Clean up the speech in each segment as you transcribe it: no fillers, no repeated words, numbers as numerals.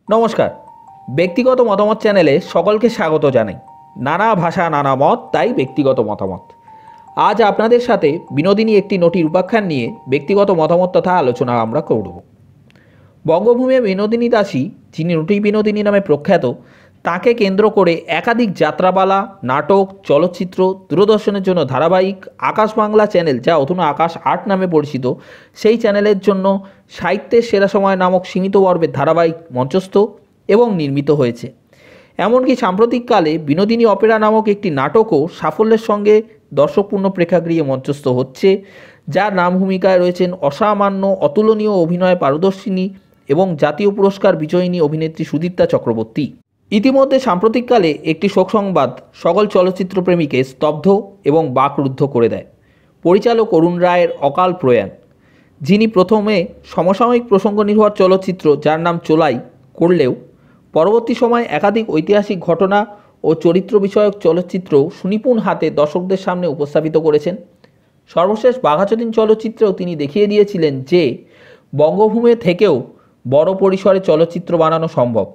নমস্কার। ব্যক্তিগত মতামত চ্যানেলে সকলকে স্বাগত জানাই। নানা ভাষা নানা মত, তাই ব্যক্তিগত মতামত। আজ আপনাদের সাথে বিনোদিনী একটি নটির উপাখ্যান নিয়ে ব্যক্তিগত মতামত তথা আলোচনা আমরা করব। বঙ্গভূমে বিনোদিনী দাসী, যিনি নটি বিনোদিনী নামে প্রখ্যাত, তাকে কেন্দ্র করে একাধিক যাত্রাপালা, নাটক, চলচ্চিত্র, দূরদর্শনের জন্য ধারাবাহিক, আকাশ বাংলা চ্যানেল যা অধুনা আকাশ ৮ নামে পরিচিত, সেই চ্যানেলের জন্য সাহিত্যের সেরা সময় নামক সীমিত পর্বের ধারাবাহিক মঞ্চস্থ এবং নির্মিত হয়েছে। এমনকি সাম্প্রতিককালে বিনোদিনী অপেরা নামক একটি নাটকও সাফল্যের সঙ্গে দর্শকপূর্ণ প্রেক্ষাগৃহে মঞ্চস্থ হচ্ছে, যার নাম ভূমিকায় রয়েছেন অসামান্য অতুলনীয় অভিনয়ে পারদর্শিনী এবং জাতীয় পুরস্কার বিজয়িনী অভিনেত্রী সুদীপ্তা চক্রবর্তী। ইতিমধ্যে সাম্প্রতিককালে একটি শোক সংবাদ সকল চলচ্চিত্র প্রেমীকে স্তব্ধ এবং বাকরুদ্ধ করে দেয়। পরিচালক অরুণ রায়ের অকাল প্রয়াণ, যিনি প্রথমে সমসাময়িক প্রসঙ্গ নির্ভর চলচ্চিত্র যার নাম চোলাই করলেও পরবর্তী সময়ে একাধিক ঐতিহাসিক ঘটনা ও চরিত্র বিষয়ক চলচ্চিত্র সুনিপুণ হাতে দর্শকদের সামনে উপস্থাপিত করেছেন। সর্বশেষ বাঘাযতীন চলচ্চিত্রেও তিনি দেখিয়ে দিয়েছিলেন যে বঙ্গভূমি থেকেও বড় পরিসরে চলচ্চিত্র বানানো সম্ভব।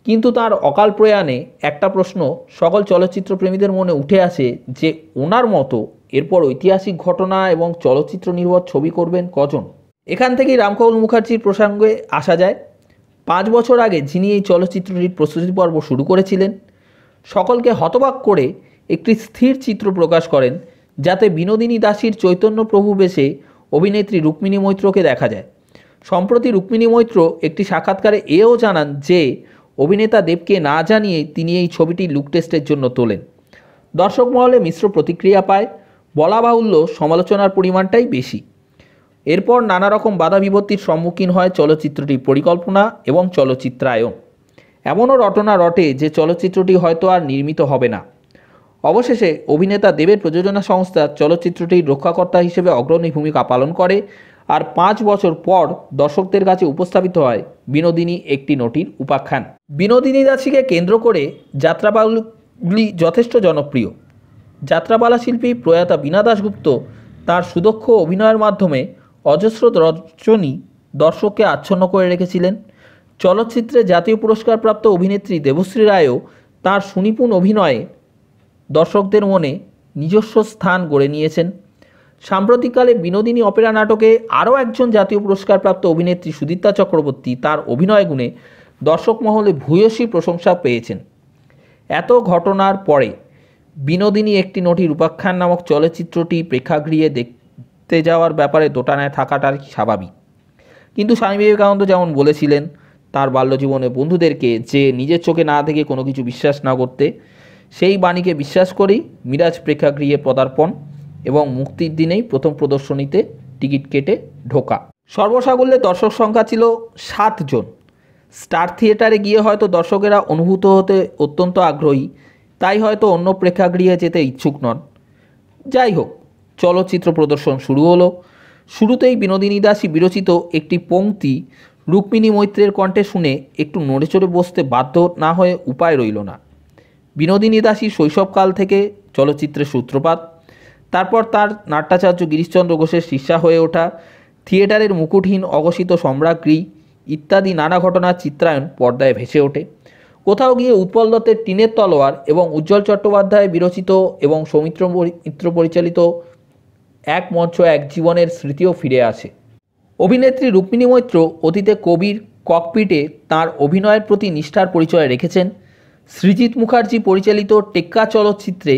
কিন্তু তার অকাল প্রয়াণে একটা প্রশ্ন সকল চলচ্চিত্র প্রেমীদের মনে উঠে আসে যে ওনার মতো এরপর ঐতিহাসিক ঘটনা এবং চলচ্চিত্র নির্ভর ছবি করবেন কজন। এখান থেকেই রামকমল মুখার্জির প্রসঙ্গে আসা যায়। 5 বছর আগে যিনি এই চলচ্চিত্রটির প্রস্তুতি পর্ব শুরু করেছিলেন, সকলকে হতবাক করে একটি স্থির চিত্র প্রকাশ করেন, যাতে বিনোদিনী দাসীর চৈতন্য প্রভু বেশে অভিনেত্রী রুক্মিণী মৈত্রকে দেখা যায়। সম্প্রতি রুক্মিণী মৈত্র একটি সাক্ষাৎকারে এও জানান যে অভিনেতা দেবকে না জানিয়েই তিনি এই ছবিটি লুক টেস্টের জন্য তোলেন। দর্শক মহলে মিশ্র প্রতিক্রিয়া পায়, বলা বাহুল্য সমালোচনার পরিমাণটাই বেশি। এরপর নানা রকম বাধা বিপত্তির সম্মুখীন হয় চলচ্চিত্রটির পরিকল্পনা এবং চলচ্চিত্রায়ন। এমনও রটনা রটে যে চলচ্চিত্রটি হয়তো আর নির্মিত হবে না। অবশেষে অভিনেতা দেবের প্রযোজনা সংস্থা চলচ্চিত্রটির রক্ষাকর্তা হিসেবে অগ্রণী ভূমিকা পালন করে, আর 5 বছর পর দর্শকদের কাছে উপস্থাপিত হয় বিনোদিনী একটি নটির উপাখ্যান। বিনোদিনী দাসীকে কেন্দ্র করে যাত্রাপালাগুলি যথেষ্ট জনপ্রিয়। যাত্রাপালা শিল্পী প্রয়াতা বীণা দাশগুপ্ত তার সুদক্ষ অভিনয়ের মাধ্যমে অজস্র রজনী দর্শককে আচ্ছন্ন করে রেখেছিলেন। চলচ্চিত্রে জাতীয় পুরস্কারপ্রাপ্ত অভিনেত্রী দেবশ্রী রায়ও তার সুনিপুণ অভিনয়ে দর্শকদের মনে নিজস্ব স্থান গড়ে নিয়েছেন। সাম্প্রতিককালে বিনোদিনী অপেরা নাটকে আরও একজন জাতীয় পুরস্কারপ্রাপ্ত অভিনেত্রী সুদীপ্তা চক্রবর্তী তার অভিনয় গুণে দর্শক মহলে ভূয়সী প্রশংসা পেয়েছেন। এত ঘটনার পরে বিনোদিনী একটি নটির উপাখ্যান নামক চলচ্চিত্রটি প্রেক্ষাগৃহে দেখতে যাওয়ার ব্যাপারে দোটানায় থাকাটাই স্বাভাবিক। কিন্তু স্বামী বিবেকানন্দ যেমন বলেছিলেন তার বাল্যজীবনে বন্ধুদেরকে যে নিজের চোখে না দেখে কোনো কিছু বিশ্বাস না করতে, সেই বাণীকে বিশ্বাস করেই মিরাজ প্রেক্ষাগৃহে পদার্পণ এবং মুক্তির দিনেই প্রথম প্রদর্শনীতে টিকিট কেটে ঢোকা। সর্বসাকুল্যে দর্শক সংখ্যা ছিল 7 জন। স্টার থিয়েটারে গিয়ে হয়তো দর্শকেরা অনুভূত হতে অত্যন্ত আগ্রহী, তাই হয়তো অন্য প্রেক্ষাগৃহে যেতে ইচ্ছুক নন। যাই হোক, চলচ্চিত্র প্রদর্শন শুরু হলো। শুরুতেই বিনোদিনী দাসী বিরচিত একটি পংক্তি রুক্মিণী মৈত্রের কণ্ঠে শুনে একটু নড়েচড়ে বসতে বাধ্য না হয়ে উপায় রইল না। বিনোদিনী দাসী শৈশবকাল থেকে চলচ্চিত্রের সূত্রপাত, তারপর তার নাট্যাচার্য গিরিশচন্দ্র ঘোষের শিষ্যা হয়ে ওঠা, থিয়েটারের মুকুটহীন অঘোষিত সম্রাজ্ঞী ইত্যাদি নানা ঘটনার চিত্রায়ন পর্দায় ভেসে ওঠে। কোথাও গিয়ে উৎপল দত্তের টিনের তলোয়ার এবং উজ্জ্বল চট্টোপাধ্যায় বিরচিত এবং সৌমিত্র মিত্র পরিচালিত এক মঞ্চ এক জীবনের স্মৃতিও ফিরে আসে। অভিনেত্রী রুক্মিণী মৈত্র অতীতে কবির ককপিটে তাঁর অভিনয়ের প্রতি নিষ্ঠার পরিচয় রেখেছেন। সৃজিত মুখার্জি পরিচালিত টেক্কা চলচ্চিত্রে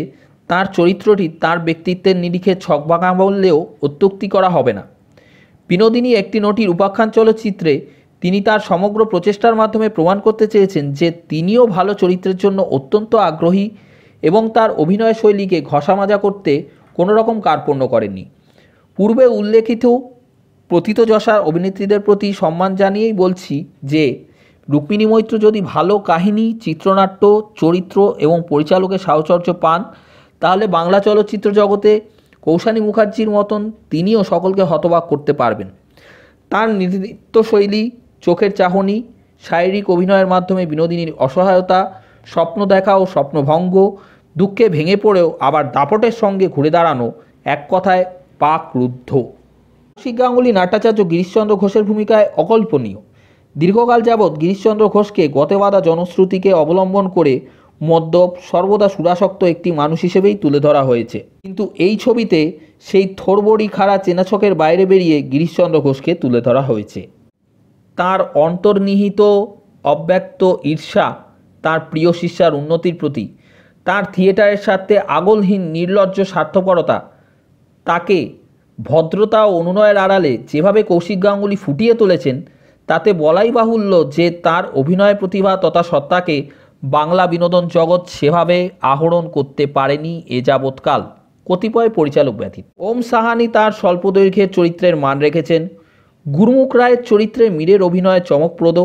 তার চরিত্রটি তার ব্যক্তিত্বের নিরিখে ছকবাঁকা বললেও অত্যুক্তি করা হবে না। বিনোদিনী একটি নটির উপাখ্যান চলচ্চিত্রে তিনি তার সমগ্র প্রচেষ্টার মাধ্যমে প্রমাণ করতে চেয়েছেন যে তিনিও ভালো চরিত্রের জন্য অত্যন্ত আগ্রহী এবং তার অভিনয় শৈলীকে ঘষামাজা করতে কোনো রকম কার্পণ্য করেননি। পূর্বে উল্লেখিত প্রথিতযশা অভিনেত্রীদের প্রতি সম্মান জানিয়েই বলছি যে রুক্মিণী মৈত্র যদি ভালো কাহিনী, চিত্রনাট্য, চরিত্র এবং পরিচালকের সাহচর্য পান, তাহলে বাংলা চলচ্চিত্র জগতে কৌশানী মুখার্জির মতন তিনিও সকলকে হতবাক করতে পারবেন। তার নৃত্যশৈলী, চোখের চাহনি, শারীরিক অভিনয়ের মাধ্যমে বিনোদিনীর অসহায়তা, স্বপ্ন দেখা ও স্বপ্নভঙ্গ, দুঃখে ভেঙে পড়েও আবার দাপটের সঙ্গে ঘুরে দাঁড়ানো, এক কথায় পাক রুদ্ধ। কৌশিক গাঙ্গুলি নাট্যাচার্য গিরিশচন্দ্র ঘোষের ভূমিকায় অকল্পনীয়। দীর্ঘকাল যাবৎ গিরিশচন্দ্র ঘোষকে গতে বাঁধা জনশ্রুতিকে অবলম্বন করে মদ্যপ সর্বদা সুরাসক্ত একটি মানুষ হিসেবেই তুলে ধরা হয়েছে, কিন্তু এই ছবিতে সেই থোড়বড়ি খাড়া চেনাছকের বাইরে বেরিয়ে গিরিশচন্দ্র ঘোষকে তুলে ধরা হয়েছে। তার অন্তর্নিহিত অব্যক্ত ঈর্ষা, তার প্রিয় শিষ্যার উন্নতির প্রতি তার থিয়েটারের স্বার্থে আগলহীন নির্লজ্জ স্বার্থপরতা, তাকে ভদ্রতা ও অনুনয়ের আড়ালে যেভাবে কৌশিক গাঙ্গুলি ফুটিয়ে তুলেছেন, তাতে বলাই বাহুল্য যে তার অভিনয় প্রতিভা তথা সত্তাকে বাংলা বিনোদন জগৎ সেভাবে আহরণ করতে পারেনি এ যাবৎকাল কতিপয় পরিচালক ব্যতীত। ওম সাহানি তার স্বল্পদৈর্ঘ্যের চরিত্রের মান রেখেছেন। গুরুমুখ রায়ের চরিত্রে মীরের অভিনয় চমকপ্রদ।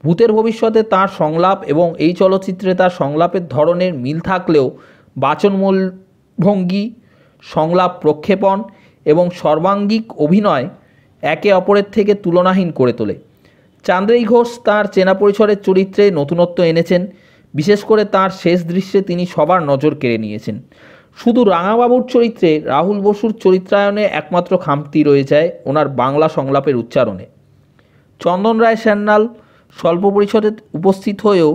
ভূতের ভবিষ্যতে তার সংলাপ এবং এই চলচ্চিত্রে তার সংলাপের ধরনের মিল থাকলেও বাচনমূল ভঙ্গি, সংলাপ প্রক্ষেপণ এবং সর্বাঙ্গিক অভিনয় একে অপরের থেকে তুলনাহীন করে তোলে। চান্দ্রেই ঘোষ তার চেনা পরিসরের চরিত্রে নতুনত্ব এনেছেন। বিশেষ করে তার শেষ দৃশ্যে তিনি সবার নজর কেড়ে নিয়েছেন। শুধু রাঙাবাবুর চরিত্রে রাহুল বসুর চরিত্রায়নে একমাত্র খামতি রয়ে যায় ওনার বাংলা সংলাপের উচ্চারণে। চন্দন রায় সান্যাল স্বল্প পরিসরে উপস্থিত হয়েও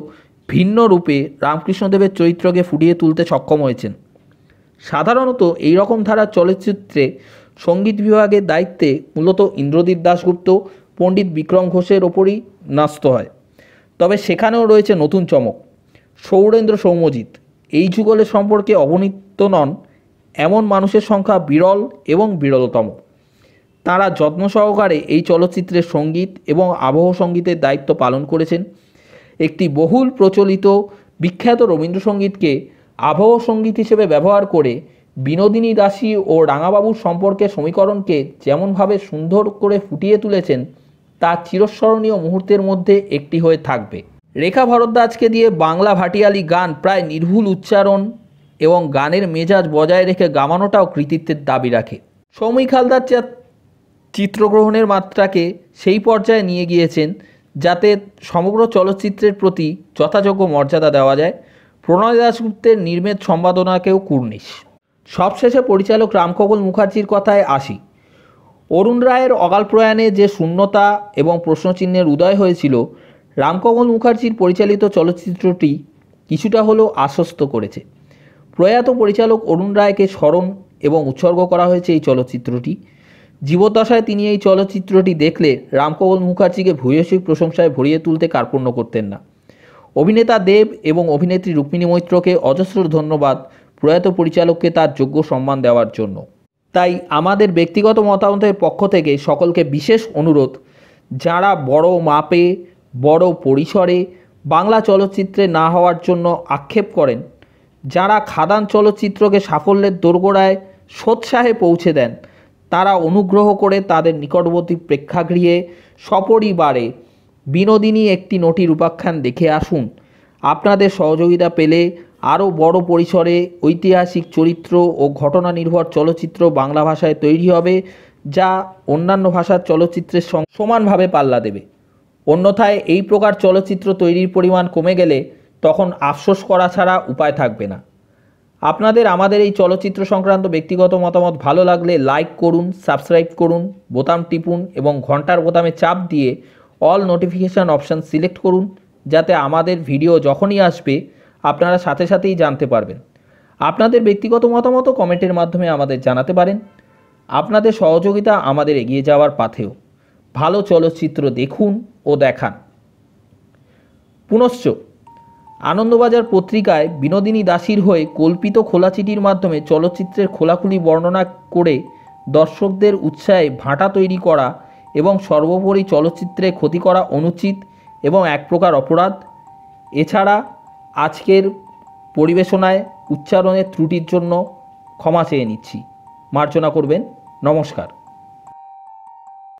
ভিন্ন রূপে রামকৃষ্ণদেবের চরিত্রকে ফুটিয়ে তুলতে সক্ষম হয়েছেন। সাধারণত এই রকম ধারার চলচ্চিত্রে সঙ্গীত বিভাগের দায়িত্বে মূলত ইন্দ্রজিৎ দাশগুপ্ত, পণ্ডিত বিক্রম ঘোষের ওপরই ন্যস্ত হয়। তবে সেখানেও রয়েছে নতুন চমক। সৌরেন্দ্র সৌম্যজিৎ এই যুগলের সম্পর্কে অবনীত নন এমন মানুষের সংখ্যা বিরল এবং বিরলতম। তারা যত্ন সহকারে এই চলচ্চিত্রের সঙ্গীত এবং আবহ সঙ্গীতের দায়িত্ব পালন করেছেন। একটি বহুল প্রচলিত বিখ্যাত রবীন্দ্রসঙ্গীতকে আবহ সঙ্গীত হিসেবে ব্যবহার করে বিনোদিনী দাসী ও রাঙাবাবুর সম্পর্কের সমীকরণকে যেমনভাবে সুন্দর করে ফুটিয়ে তুলেছেন, তা চিরস্মরণীয় মুহূর্তের মধ্যে একটি হয়ে থাকবে। রেখা ভরদ্বাজকে দিয়ে বাংলা ভাটিয়ালি গান প্রায় নির্ভুল উচ্চারণ এবং গানের মেজাজ বজায় রেখে গামানোটাও কৃতিত্বের দাবি রাখে। সৌমিক হালদার চিত্রগ্রহণের মাত্রাকে সেই পর্যায়ে নিয়ে গিয়েছেন যাতে সমগ্র চলচ্চিত্রের প্রতি যথাযোগ্য মর্যাদা দেওয়া যায়। প্রণয় দাশগুপ্তের নির্মেদ সম্পাদনাকেও কুর্নিশ। সবশেষে পরিচালক রামকমল মুখার্জির কথায় আসি। অরুণ রায়ের অকাল প্রয়াণে যে শূন্যতা এবং প্রশ্নচিহ্নের উদয় হয়েছিল, রামকমল মুখার্জির পরিচালিত চলচ্চিত্রটি কিছুটা হলেও আশ্বস্ত করেছে। প্রয়াত পরিচালক অরুণ রায়কে স্মরণ এবং উৎসর্গ করা হয়েছে এই চলচ্চিত্রটি। জীবদ্দশায় তিনি এই চলচ্চিত্রটি দেখলে রামকমল মুখার্জিকে ভূয়সী প্রশংসায় ভরিয়ে তুলতে কার্পণ্য করতেন না। অভিনেতা দেব এবং অভিনেত্রী রুক্মিণী মৈত্রকে অজস্র ধন্যবাদ প্রয়াত পরিচালককে তার যোগ্য সম্মান দেওয়ার জন্য। তাই আমাদের ব্যক্তিগত মতামতের পক্ষ থেকে সকলকে বিশেষ অনুরোধ, যারা বড় মাপে বড় পরিসরে বাংলা চলচ্চিত্রে না হওয়ার জন্য আক্ষেপ করেন, যারা খাদান চলচ্চিত্রকে সাফল্যের দোরগোড়ায় সোৎসাহে পৌঁছে দেন, তারা অনুগ্রহ করে তাদের নিকটবর্তী প্রেক্ষাগৃহে সপরিবারে বিনোদিনী একটি নটির উপাখ্যান দেখে আসুন। আপনাদের সহযোগিতা পেলে আরও বড় পরিসরে ঐতিহাসিক চরিত্র ও ঘটনা নির্ভর চলচ্চিত্র বাংলা ভাষায় তৈরি হবে, যা অন্যান্য ভাষার চলচ্চিত্রের সঙ্গে সমানভাবে পাল্লা দেবে। অন্যথায় এই প্রকার চলচ্চিত্র তৈরির পরিমাণ কমে গেলে তখন আফসোস করা ছাড়া উপায় থাকবে না। আপনাদের আমাদের এই চলচ্চিত্র সংক্রান্ত ব্যক্তিগত মতামত ভালো লাগলে লাইক করুন, সাবস্ক্রাইব করুন, বোতাম টিপুন এবং ঘন্টার বোতামে চাপ দিয়ে অল নোটিফিকেশান অপশান সিলেক্ট করুন, যাতে আমাদের ভিডিও যখনই আসবে আপনারা সাথে সাথেই জানতে পারবেন। আপনাদের ব্যক্তিগত মতামতও কমেন্টের মাধ্যমে আমাদের জানাতে পারেন। আপনাদের সহযোগিতা আমাদের এগিয়ে যাওয়ার পাথেও। ভালো চলচ্চিত্র দেখুন ও দেখান। পুনশ্চ আনন্দবাজার পত্রিকায় বিনোদিনী দাসীর হয়ে কল্পিত খোলাচিঠির মাধ্যমে চলচ্চিত্রের খোলাখুলি বর্ণনা করে দর্শকদের উৎসাহে ভাটা তৈরি করা এবং সর্বোপরি চলচ্চিত্রে ক্ষতি করা অনুচিত এবং এক প্রকার অপরাধ। এছাড়া আজকের পরিবেশনায় উচ্চারণের ত্রুটির জন্য ক্ষমা চেয়ে নিচ্ছি, মার্জনা করবেন। নমস্কার।